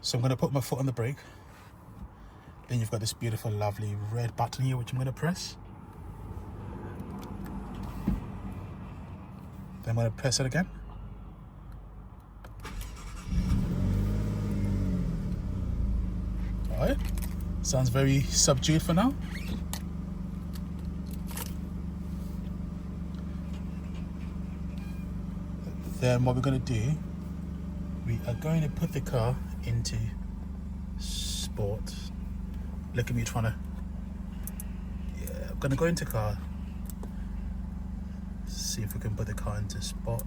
So I'm going to put my foot on the brake. Then you've got this beautiful, lovely red button here, which I'm going to press. Then I'm going to press it again. Alright, sounds very subdued for now. Then what we're going to do, we are going to put the car into sport. Look at me trying to, I'm going to go into car, see if we can put the car into sport.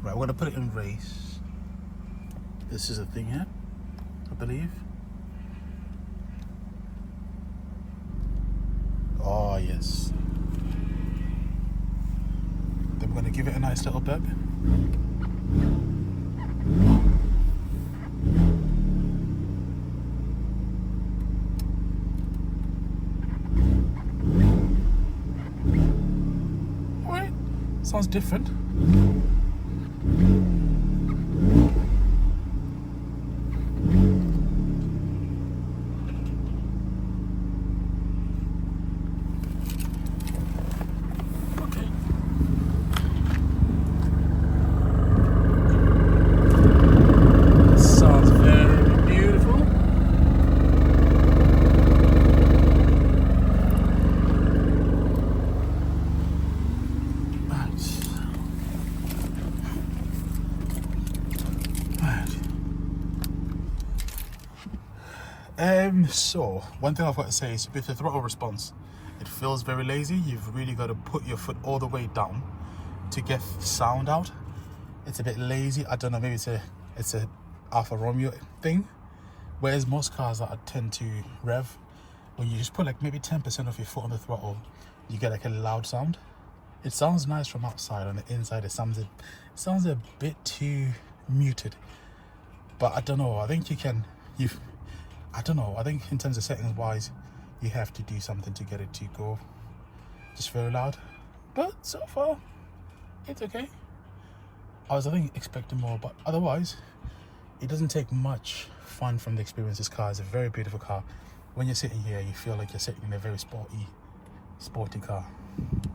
Right, we're going to put it in race. This is a thing here, I believe. Oh yes. Then we're going to give it a nice little bub. Alright, sounds different. So one thing I've got to say is with the throttle response, it feels very lazy. You've really got to put your foot all the way down to get sound out. It's a bit lazy. I don't know, maybe it's a Alfa Romeo thing. Whereas most cars that I tend to rev, when you just put like maybe 10% of your foot on the throttle, you get like a loud sound. It sounds nice from outside. On the inside it sounds a bit too muted. But I don't know, I think I don't know, I think in terms of settings wise, you have to do something to get it to go just very loud. But so far, it's okay. I was, I think, expecting more, but otherwise, it doesn't take much fun from the experience. This car is a very beautiful car. When you're sitting here, you feel like you're sitting in a very sporty car.